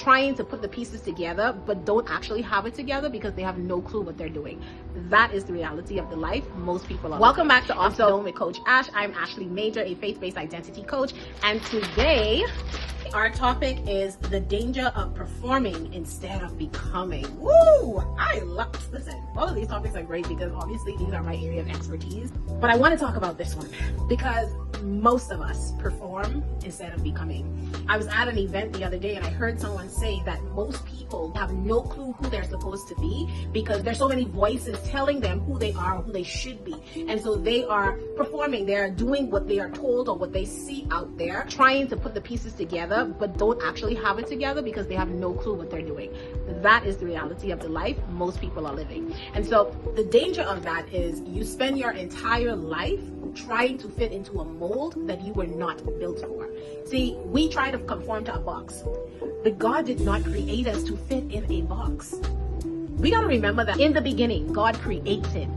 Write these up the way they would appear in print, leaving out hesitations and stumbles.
trying to put the pieces together but don't actually have it together because they have no clue what they're doing. That is the reality of the life most people are. Welcome back to Off the Dome with Coach Ash. I'm Ashley Major, a faith-based identity coach, and today our topic is the danger of performing instead of becoming. Woo! Listen, all of these topics are great because obviously these are my area of expertise, but I want to talk about this one because most of us perform instead of becoming. I was at an event the other day and I heard someone say that most people have no clue who they're supposed to be because there's so many voices telling them who they are, who they should be. And so they are performing, they are doing what they are told or what they see out there, trying to put the pieces together, but don't actually have it together because they have no clue what they're doing. That is the reality of the life most people are living. And so the danger of that is you spend your entire life trying to fit into a mold that you were not built for. See, we try to conform to a box, but God did not create us to fit in a box. We got to remember that in the beginning, God created.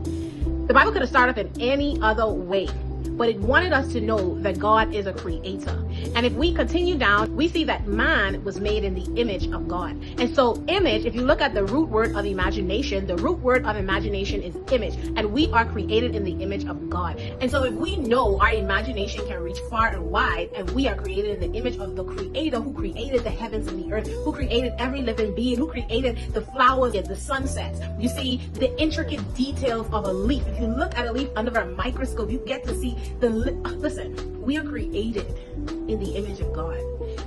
The Bible could have started in any other way, but it wanted us to know that God is a creator. And if we continue down, we see that man was made in the image of God. And so image, if you look at the root word of imagination, the root word of imagination is image. And we are created in the image of God. And so if we know our imagination can reach far and wide, and we are created in the image of the creator who created the heavens and the earth, who created every living being, who created the flowers and the sunsets. You see the intricate details of a leaf. If you look at a leaf under a microscope, you get to see listen, we are created in the image of God.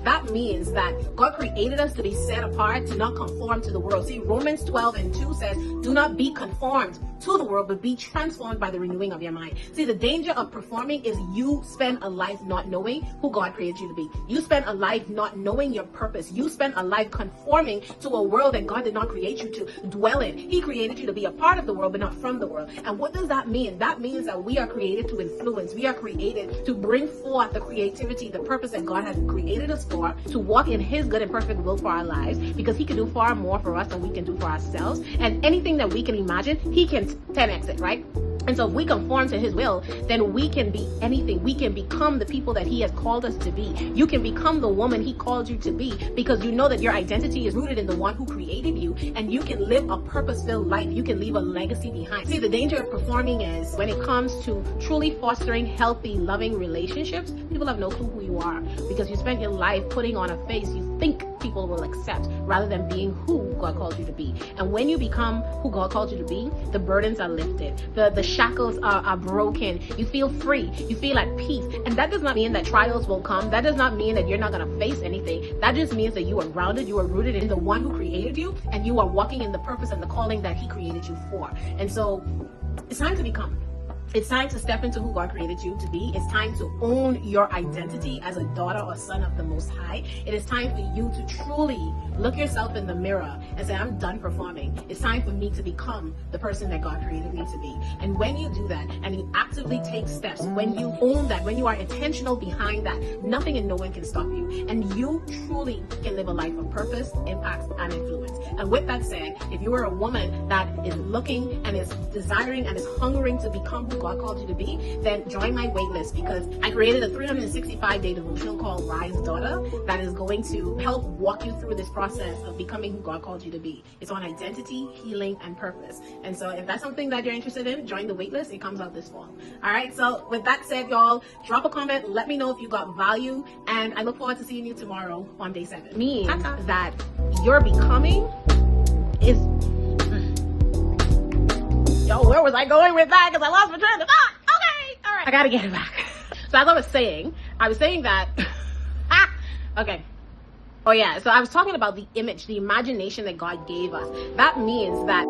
That means that God created us to be set apart, to not conform to the world. See, Romans 12:2 says, do not be conformed to the world, but be transformed by the renewing of your mind. See, the danger of performing is you spend a life not knowing who God created you to be. You spend a life not knowing your purpose. You spend a life conforming to a world that God did not create you to dwell in. He created you to be a part of the world, but not from the world. And what does that mean? That means that we are created to influence. We are created to bring forth the creativity, the purpose that God has created us for, to walk in His good and perfect will for our lives, because He can do far more for us than we can do for ourselves. And anything that we can imagine, He can 10x it, right? And so if we conform to His will, then we can be anything. We can become the people that He has called us to be. You can become the woman He called you to be because you know that your identity is rooted in the one who created you, and you can live a purpose-filled life. You can leave a legacy behind. See, the danger of performing is when it comes to truly fostering healthy, loving relationships, people have no clue who you are because you spent your life putting on a face you think people will accept rather than being who God called you to be. And when you become who God called you to be, the burdens are lifted. The shackles are broken. You feel free. You feel at peace. And that does not mean that trials will come. That does not mean that you're not going to face anything. That just means that you are grounded, you are rooted in the one who created you, and you are walking in the purpose and the calling that He created you for. And so it's time to become. It's time to step into who God created you to be. It's time to own your identity as a daughter or son of the Most High. It is time for you to truly look yourself in the mirror and say, I'm done performing. It's time for me to become the person that God created me to be. And when you do that and you actively take steps, when you own that, when you are intentional behind that, nothing and no one can stop you. And you truly can live a life of purpose, impact, and influence. And with that said, if you are a woman that is looking and is desiring and is hungering to become who God called you to be, then join my waitlist because I created a 365-day devotional called Rise Daughter that is going to help walk you through this process of becoming who God called you to be. It's on identity, healing, and purpose. And so if that's something that you're interested in, join the waitlist. It comes out this fall. All right. So with that said, y'all, drop a comment. Let me know if you got value. And I look forward to seeing you tomorrow on day 7. It means that your becoming is... Yo, where was I going with that? Because I lost my train of thought. Okay. All right. I got to get it back. So as I was saying that... okay. Oh yeah, so I was talking about the image, the imagination that God gave us. That means that